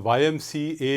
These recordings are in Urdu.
YMCA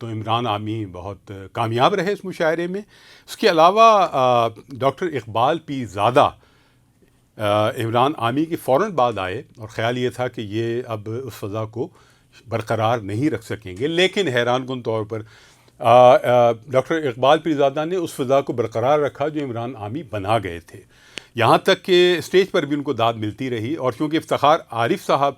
تو عمران عامی بہت کامیاب رہے اس مشاعرے میں۔ اس کے علاوہ ڈاکٹر اقبال پیر زادہ عمران عامی کے فوراً بعد آئے، اور خیال یہ تھا کہ یہ اب اس فضا کو برقرار نہیں رکھ سکیں گے، لیکن حیران کن طور پر ڈاکٹر اقبال پیر زادہ نے اس فضا کو برقرار رکھا جو عمران عامی بنا گئے تھے، یہاں تک کہ اسٹیج پر بھی ان کو داد ملتی رہی۔ اور چونکہ افتخار عارف صاحب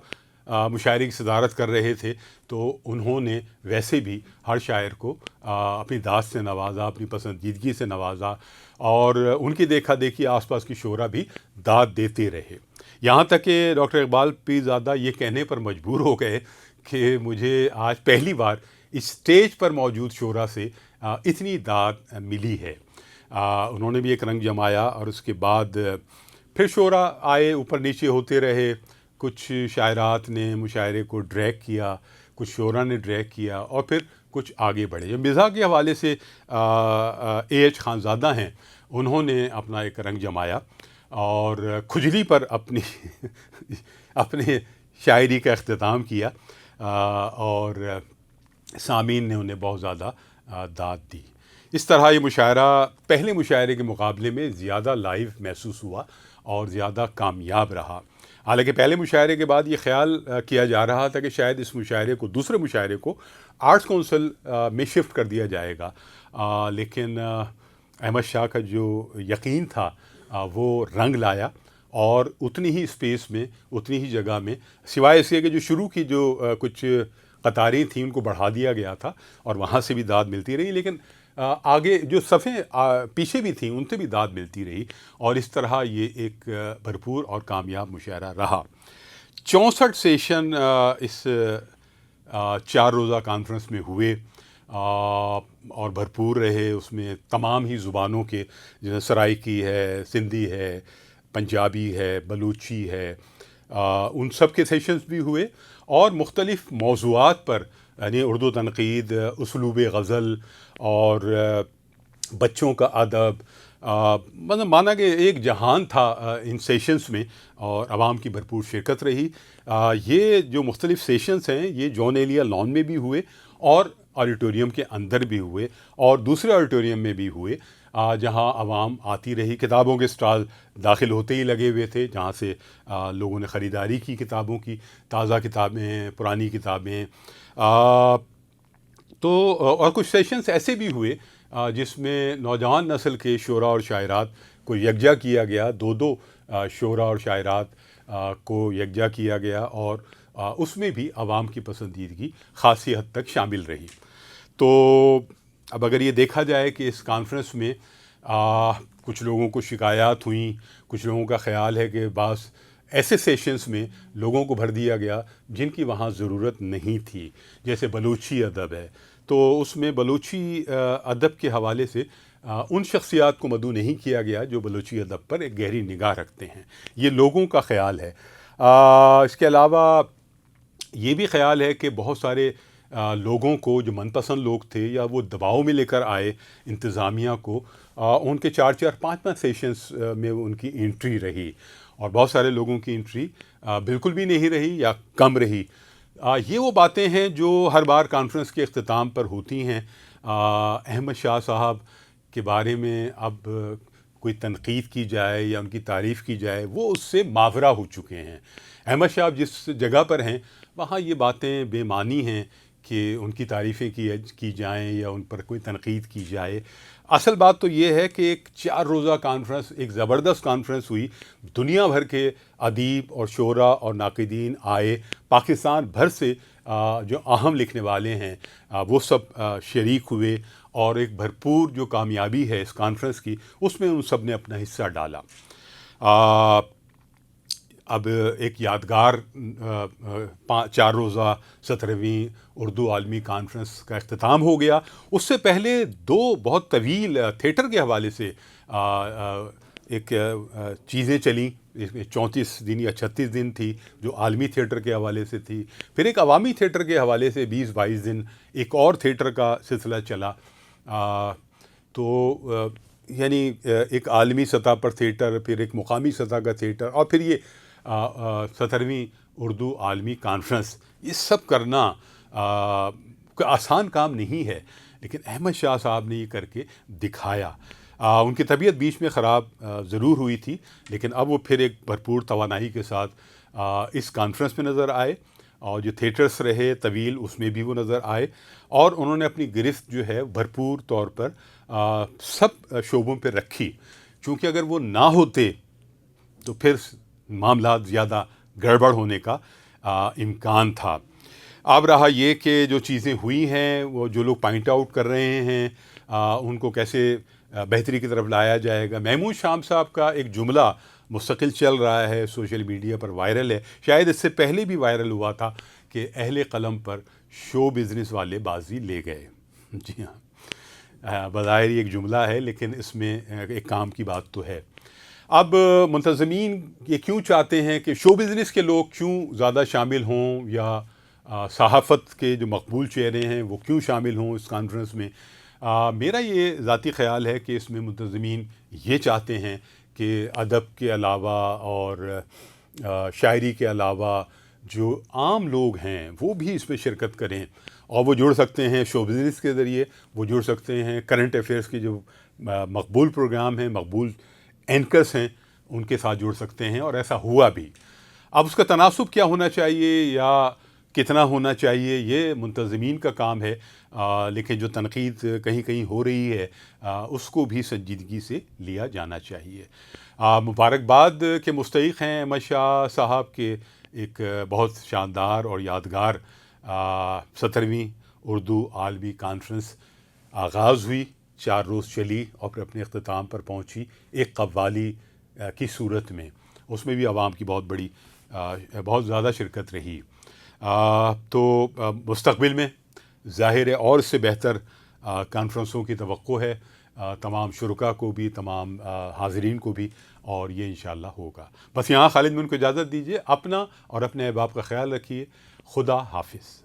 مشاعرے کی صدارت کر رہے تھے، تو انہوں نے ویسے بھی ہر شاعر کو اپنی داد سے نوازا، اپنی پسندیدگی سے نوازا، اور ان کی دیکھا دیکھی آس پاس کی شعراء بھی داد دیتے رہے، یہاں تک کہ ڈاکٹر اقبال پیر زادہ یہ کہنے پر مجبور ہو گئے کہ مجھے آج پہلی بار اس اسٹیج پر موجود شعراء سے اتنی داد ملی ہے۔ انہوں نے بھی ایک رنگ جمایا، اور اس کے بعد پھر شعراء آئے، اوپر نیچے ہوتے رہے، کچھ شاعرات نے مشاعرے کو ڈریگ کیا، کچھ شعراء نے ڈریگ کیا، اور پھر کچھ آگے بڑھے۔ جو مزاح کے حوالے سے اے ایچ خانزادہ ہیں، انہوں نے اپنا ایک رنگ جمایا اور کھجلی پر اپنے شاعری کا اختتام کیا، اور سامعین نے انہیں بہت زیادہ داد دی۔ اس طرح یہ مشاعرہ پہلے مشاعرے کے مقابلے میں زیادہ لائیو محسوس ہوا اور زیادہ کامیاب رہا۔ حالانکہ پہلے مشاعرے کے بعد یہ خیال کیا جا رہا تھا کہ شاید اس مشاعرے کو، دوسرے مشاعرے کو، آرٹس کونسل میں شفٹ کر دیا جائے گا، لیکن احمد شاہ کا جو یقین تھا وہ رنگ لایا، اور اتنی ہی اسپیس میں، اتنی ہی جگہ میں، سوائے اس کے کہ جو شروع کی جو کچھ قطاریں تھیں ان کو بڑھا دیا گیا تھا، اور وہاں سے بھی داد ملتی رہی، لیکن آگے جو صفیں پیچھے بھی تھیں ان سے بھی داد ملتی رہی، اور اس طرح یہ ایک بھرپور اور کامیاب مشاعرہ رہا۔ 64 سیشن اس 4 روزہ کانفرنس میں ہوئے، اور بھرپور رہے، اس میں تمام ہی زبانوں کے، جیسے سرائیکی ہے، سندھی ہے، پنجابی ہے، بلوچی ہے، ان سب کے سیشنز بھی ہوئے، اور مختلف موضوعات پر، یعنی اردو تنقید، اسلوب غزل، اور بچوں کا ادب، مطلب مانا کہ ایک جہان تھا ان سیشنز میں، اور عوام کی بھرپور شرکت رہی۔ یہ جو مختلف سیشنز ہیں یہ جون ایلیا لان میں بھی ہوئے، اور آڈیٹوریم کے اندر بھی ہوئے، اور دوسرے آڈیٹوریم میں بھی ہوئے، جہاں عوام آتی رہی۔ کتابوں کے اسٹال داخل ہوتے ہی لگے ہوئے تھے، جہاں سے لوگوں نے خریداری کی کتابوں کی، تازہ کتابیں، پرانی کتابیں، تو اور کچھ سیشنز ایسے بھی ہوئے جس میں نوجوان نسل کے شعراء اور شاعرات کو یکجا کیا گیا، دو شعراء اور شاعرات کو یکجا کیا گیا، اور اس میں بھی عوام کی پسندیدگی خاصی حد تک شامل رہی۔ تو اب اگر یہ دیکھا جائے کہ اس کانفرنس میں کچھ لوگوں کو شکایات ہوئیں، کچھ لوگوں کا خیال ہے کہ بعض ایسے سیشنز میں لوگوں کو بھر دیا گیا جن کی وہاں ضرورت نہیں تھی، جیسے بلوچی ادب ہے، تو اس میں بلوچی ادب کے حوالے سے ان شخصیات کو مدعو نہیں کیا گیا جو بلوچی ادب پر ایک گہری نگاہ رکھتے ہیں، یہ لوگوں کا خیال ہے۔ اس کے علاوہ یہ بھی خیال ہے کہ بہت سارے لوگوں کو، جو من پسند لوگ تھے یا وہ دباؤ میں لے کر آئے انتظامیہ کو، ان کے 4-5 سیشنز میں ان کی انٹری رہی، اور بہت سارے لوگوں کی انٹری بالکل بھی نہیں رہی یا کم رہی۔ یہ وہ باتیں ہیں جو ہر بار کانفرنس کے اختتام پر ہوتی ہیں۔ احمد شاہ صاحب کے بارے میں اب کوئی تنقید کی جائے یا ان کی تعریف کی جائے، وہ اس سے ماورا ہو چکے ہیں۔ احمد شاہ جس جگہ پر ہیں وہاں یہ باتیں بے معنی ہیں کہ ان کی تعریفیں کی جائیں یا ان پر کوئی تنقید کی جائے۔ اصل بات تو یہ ہے کہ ایک 4 روزہ کانفرنس، ایک زبردست کانفرنس ہوئی، دنیا بھر کے ادیب اور شعراء اور ناقدین آئے، پاکستان بھر سے جو اہم لکھنے والے ہیں وہ سب شریک ہوئے، اور ایک بھرپور جو کامیابی ہے اس کانفرنس کی، اس میں ان سب نے اپنا حصہ ڈالا۔ اب ایک یادگار 4 روزہ 17ویں اردو عالمی کانفرنس کا اختتام ہو گیا۔ اس سے پہلے 2 بہت طویل تھیٹر کے حوالے سے ایک چیزیں چلیں، 34 دن یا 36 دن تھی جو عالمی تھیٹر کے حوالے سے تھی، پھر ایک عوامی تھیٹر کے حوالے سے 20-22 دن ایک اور تھیٹر کا سلسلہ چلا۔ تو یعنی ایک عالمی سطح پر تھیٹر، پھر ایک مقامی سطح کا تھیٹر، اور پھر یہ 17ویں اردو عالمی کانفرنس، یہ سب کرنا کوئی آسان کام نہیں ہے، لیکن احمد شاہ صاحب نے یہ کر کے دکھایا۔ ان کی طبیعت بیچ میں خراب ضرور ہوئی تھی، لیکن اب وہ پھر ایک بھرپور توانائی کے ساتھ اس کانفرنس میں نظر آئے، اور جو تھیٹرس رہے طویل اس میں بھی وہ نظر آئے، اور انہوں نے اپنی گرفت جو ہے بھرپور طور پر سب شعبوں پہ رکھی، چونکہ اگر وہ نہ ہوتے تو پھر معاملات زیادہ گڑبڑ ہونے کا امکان تھا۔ اب رہا یہ کہ جو چیزیں ہوئی ہیں وہ جو لوگ پوائنٹ آؤٹ کر رہے ہیں ان کو کیسے بہتری کی طرف لایا جائے گا۔ محمود شام صاحب کا ایک جملہ مستقل چل رہا ہے، سوشل میڈیا پر وائرل ہے، شاید اس سے پہلے بھی وائرل ہوا تھا، کہ اہل قلم پر شو بزنس والے بازی لے گئے۔ جی ہاں، بظاہر یہ ایک جملہ ہے، لیکن اس میں ایک کام کی بات تو ہے۔ اب منتظمین یہ کیوں چاہتے ہیں کہ شو بزنس کے لوگ کیوں زیادہ شامل ہوں، یا صحافت کے جو مقبول چہرے ہیں وہ کیوں شامل ہوں اس کانفرنس میں؟ میرا یہ ذاتی خیال ہے کہ اس میں منتظمین یہ چاہتے ہیں کہ ادب کے علاوہ اور شاعری کے علاوہ جو عام لوگ ہیں وہ بھی اس میں شرکت کریں، اور وہ جڑ سکتے ہیں شو بزنس کے ذریعے، وہ جڑ سکتے ہیں کرنٹ افیئرس کے جو مقبول پروگرام ہیں، مقبول اینکرس ہیں، ان کے ساتھ جڑ سکتے ہیں، اور ایسا ہوا بھی۔ اب اس کا تناسب کیا ہونا چاہیے یا کتنا ہونا چاہیے، یہ منتظمین کا کام ہے، لیکن جو تنقید کہیں کہیں ہو رہی ہے اس کو بھی سنجیدگی سے لیا جانا چاہیے۔ مبارکباد کے مستحق ہیں احمد شاہ صاحب کے ایک بہت شاندار اور یادگار 17ویں اردو عالمی کانفرنس آغاز ہوئی، 4 روز چلی اور پھر اپنے اختتام پر پہنچی ایک قوالی کی صورت میں۔ اس میں بھی عوام کی بہت زیادہ شرکت رہی۔ تو مستقبل میں ظاہر ہے اور اس سے بہتر کانفرنسوں کی توقع ہے تمام شرکاء کو بھی، تمام حاضرین کو بھی، اور یہ انشاءاللہ ہوگا۔ بس یہاں خالد میں ان کو اجازت دیجیے، اپنا اور اپنے احباب کا خیال رکھیے۔ خدا حافظ۔